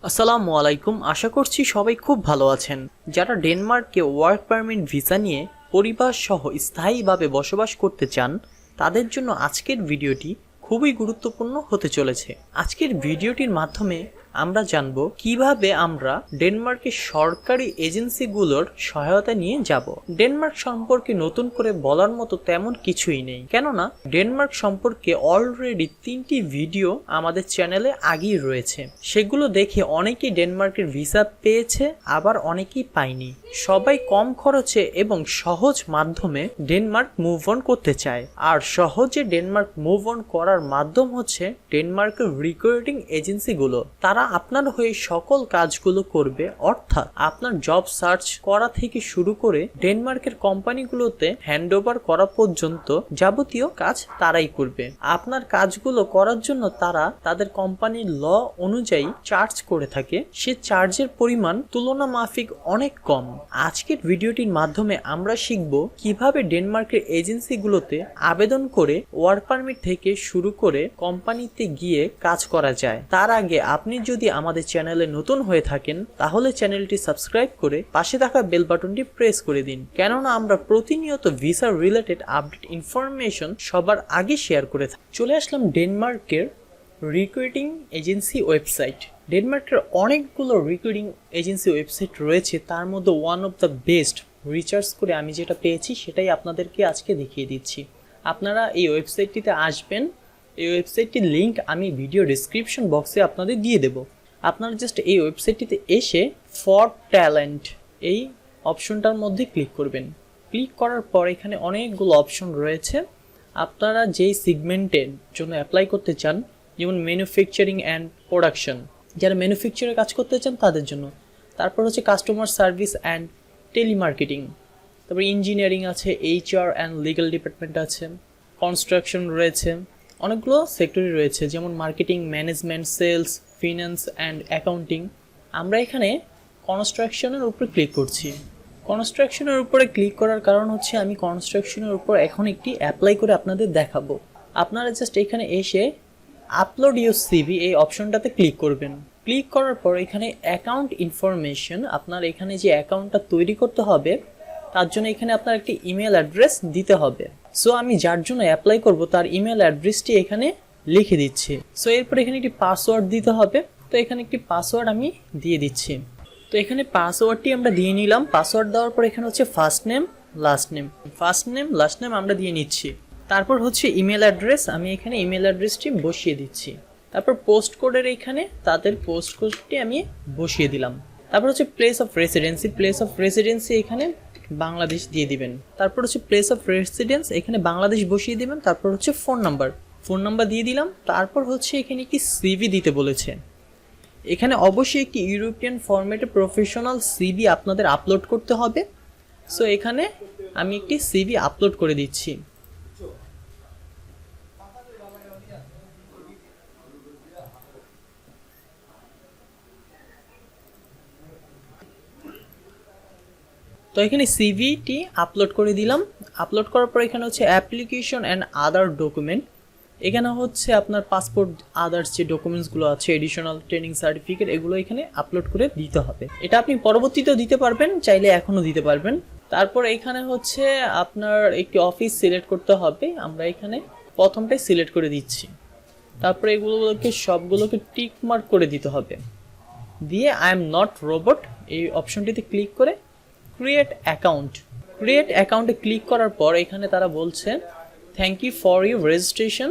আসসালামু আলাইকুম। আশা করছি সবাই খুব ভালো আছেন। যারা ডেনমার্কে ওয়ার্ক পারমিট ভিসা নিয়ে পরিবার সহ স্থায়ীভাবে বসবাস করতে চান তাদের জন্য আজকের ভিডিওটি খুবই গুরুত্বপূর্ণ হতে চলেছে। আজকের ভিডিওটির মাধ্যমে আমরা জানব কিভাবে আমরা ডেনমার্কের সরকারি এজেন্সিগুলোর সহায়তা নিয়ে যাব। ডেনমার্ক সম্পর্কে নতুন করে বলার মতো তেমন কিছুই নেই, কেননা ডেনমার্ক সম্পর্কে অলরেডি 3টি ভিডিও আমাদের চ্যানেলে আগেই রয়েছে। সেগুলো দেখে অনেকেই ডেনমার্কের ভিসা পেয়েছে, আবার অনেকেই পায়নি। সবাই কম খরচে এবং সহজ মাধ্যমে ডেনমার্ক মুভ অন করতে চায়, আর সহজে ডেনমার্ক মুভ অন করার মাধ্যম হচ্ছে ডেনমার্কের রিক্রুটিং এজেন্সিগুলো। তারা আপনার হয়ে সকল কাজগুলো করবে, অর্থাৎ আপনার জব সার্চ করা থেকে শুরু করে ডেনমার্কের কোম্পানিগুলোতে হ্যান্ডওভার করা পর্যন্ত যাবতীয় কাজ তারাই করবে। আপনার কাজগুলো করার জন্য তারা তাদের কোম্পানির ল অনুযায়ী চার্জ করে থাকে। সে চার্জের পরিমাণ তুলনা মাফিক অনেক কম। আজকের ভিডিওটির মাধ্যমে আমরা শিখব কিভাবে ডেনমার্কের এজেন্সিগুলোতে আবেদন করে ওয়ার্ক পারমিট থেকে শুরু করে কোম্পানিতে গিয়ে কাজ করা যায়। তার আগে আপনি যদি আমাদের চ্যানেলে নতুন হয়ে থাকেন তাহলে চ্যানেলটি সাবস্ক্রাইব করে পাশে থাকা বেল বাটনটি প্রেস করে দিন, কেননা আমরা প্রতিনিয়ত ভিসা রিলেটেড আপডেট ইনফরমেশন সবার আগে শেয়ার করে থাকি। চলে আসলাম ডেনমার্কের রিক্রুটিং এজেন্সি ওয়েবসাইট। ডেনমার্কের অনেকগুলো রিক্রুটিং এজেন্সি ওয়েবসাইট রয়েছে, তার মধ্যে one of the best research করে আমি যেটা পেয়েছি সেটাই আপনাদেরকে আজকে দেখিয়ে দিচ্ছি। আপনারা এই ওয়েবসাইটটিতে আসবেন। এই ওয়েবসাইটটির লিঙ্ক আমি ভিডিও ডেসক্রিপশন বক্সে আপনাদের দিয়ে দেব। আপনারা জাস্ট এই ওয়েবসাইটটিতে এসে ফর ট্যালেন্ট এই অপশনটার মধ্যে ক্লিক করবেন। ক্লিক করার পর এখানে অনেকগুলো অপশন রয়েছে। আপনারা যেই সেগমেন্টের জন্য অ্যাপ্লাই করতে চান, যেমন ম্যানুফ্যাকচারিং অ্যান্ড প্রোডাকশন, যারা ম্যানুফ্যাকচারে কাজ করতে চান তাদের জন্য। তারপর হচ্ছে কাস্টমার সার্ভিস অ্যান্ড টেলিমার্কেটিং, তারপর ইঞ্জিনিয়ারিং আছে, এইচআর অ্যান্ড লিগ্যাল ডিপার্টমেন্ট আছে, কনস্ট্রাকশন রয়েছে, অনেকগুলো সেক্টরই রয়েছে, যেমন marketing, management, sales, finance and accounting. আমরা এখানে কনস্ট্রাকশনের উপরে ক্লিক করছি। কনস্ট্রাকশনের উপরে ক্লিক করার কারণ হচ্ছে আমি কনস্ট্রাকশনের উপর এখন একটি অ্যাপ্লাই করে আপনাদের দেখাবো। আপনারা জাস্ট এখানে এসে আপলোড ইউর সিভি এই অপশনটাতে ক্লিক করবেন। ক্লিক করার পর এখানে অ্যাকাউন্ট ইনফরমেশন, আপনার এখানে যে অ্যাকাউন্টটা তৈরি করতে হবে তার জন্য এখানে আপনার একটি ইমেল অ্যাড্রেস দিতে হবে। সো আমি যার জন্য অ্যাপ্লাই করব তার ইমেল অ্যাড্রেসটি এখানে লিখে দিচ্ছি। সো এরপর এখানে একটি পাসওয়ার্ড দিতে হবে। তো এখানে একটি পাসওয়ার্ড আমি দিয়ে দিচ্ছি। তো এখানে পাসওয়ার্ডটি আমরা দিয়ে নিলাম। পাসওয়ার্ড দেওয়ার পর এখানে হচ্ছে ফার্স্ট নেম লাস্ট নেম আমরা দিয়ে নিচ্ছি। তারপর হচ্ছে ইমেল অ্যাড্রেস, আমি এখানে ইমেল অ্যাড্রেসটি বসিয়ে দিচ্ছি। তারপর পোস্ট কোডের এখানে তাদের পোস্ট কোডটি আমি বসিয়ে দিলাম। তারপর হচ্ছে প্লেস অফ রেসিডেন্সি এখানে বাংলাদেশ দিয়ে দিবেন। তারপর হচ্ছে প্লেস অফ রেসিডেন্স এখানে বাংলাদেশ বসিয়ে দিবেন। তারপর হচ্ছে ফোন নাম্বার দিয়ে দিলাম। তারপর হচ্ছে এখানে একটি সিভি দিতে বলেছে। এখানে অবশ্যই একটি ইউরোপিয়ান ফরম্যাটে প্রফেশনাল সিভি আপনাদের আপলোড করতে হবে। সো এখানে আমি একটি সিভি আপলোড করে দিচ্ছি। তো এখানে সিভিটি আপলোড করে দিলাম। আপলোড করার পর এখানে হচ্ছে অ্যাপ্লিকেশন অ্যান্ড আদার ডকুমেন্ট, এখানে হচ্ছে আপনার পাসপোর্ট, আদার্স যে ডকুমেন্টসগুলো আছে, এডিশনাল ট্রেনিং সার্টিফিকেট, এগুলো এখানে আপলোড করে দিতে হবে। এটা আপনি পরবর্তীতেও দিতে পারবেন, চাইলে এখনও দিতে পারবেন। তারপর এখানে হচ্ছে আপনার একটি অফিস সিলেক্ট করতে হবে। আমরা এখানে প্রথমটাই সিলেক্ট করে দিচ্ছি। তারপরে এগুলোকে সবগুলোকে টিক মার্ক করে দিতে হবে। দিয়ে আই এম নট রোবট এই অপশনটিতে ক্লিক করে ক্রিয়েট অ্যাকাউন্টে ক্লিক করার পর এখানে তারা বলছে thank you for your registration.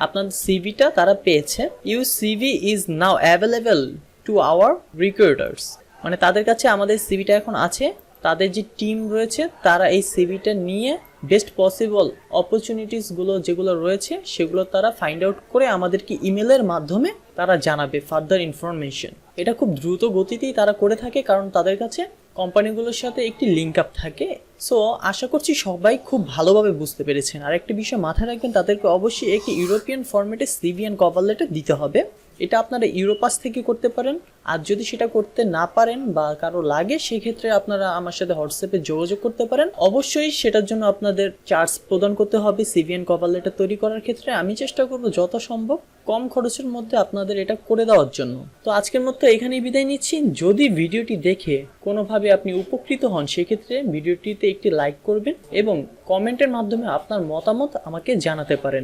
আপনাদের সিভিটা তারা পেয়েছে। Your CV is now available to our recruiters, মানে তাদের কাছে আমাদের সিভিটা এখন আছে। তাদের যে টিম রয়েছে তারা এই সিভিটা নিয়ে বেস্ট পসিবল অপরচুনিটিসগুলো যেগুলো রয়েছে সেগুলো তারা ফাইন্ড আউট করে আমাদেরকে ইমেলের মাধ্যমে তারা জানাবে ফার্দার ইনফরমেশন। এটা খুব দ্রুত গতিতেই তারা করে থাকে, কারণ তাদের কাছে কোম্পানিগুলোর সাথে একটি লিঙ্ক আপ থাকে। সো আশা করছি সবাই খুব ভালোভাবে বুঝতে পেরেছেন। আর একটা বিষয় মাথায় রাখবেন, তাদেরকে অবশ্যই একটি ইউরোপিয়ান ফরম্যাটে সিভি অ্যান্ড কভার লেটার দিতে হবে। এটা আপনারা ইউরোপাস থেকে করতে পারেন। আর যদি সেটা করতে না পারেন বা কারো লাগে, সেক্ষেত্রে আপনারা আমার সাথে হোয়াটসঅ্যাপে যোগাযোগ করতে পারেন। অবশ্যই সেটার জন্য আপনাদের চার্জ প্রদান করতে হবে সিভিএন কভার লেটার তৈরি করার ক্ষেত্রে। আমি চেষ্টা করব যথাসম্ভব কম খরচের মধ্যে আপনাদের এটা করে দেওয়ার জন্য। তো আজকের মতো এখানেই বিদায় নিচ্ছি। যদি ভিডিওটি দেখে কোনোভাবে আপনি উপকৃত হন, সেক্ষেত্রে ভিডিওটিতে একটি লাইক করবেন এবং কমেন্টের মাধ্যমে আপনার মতামত আমাকে জানাতে পারেন।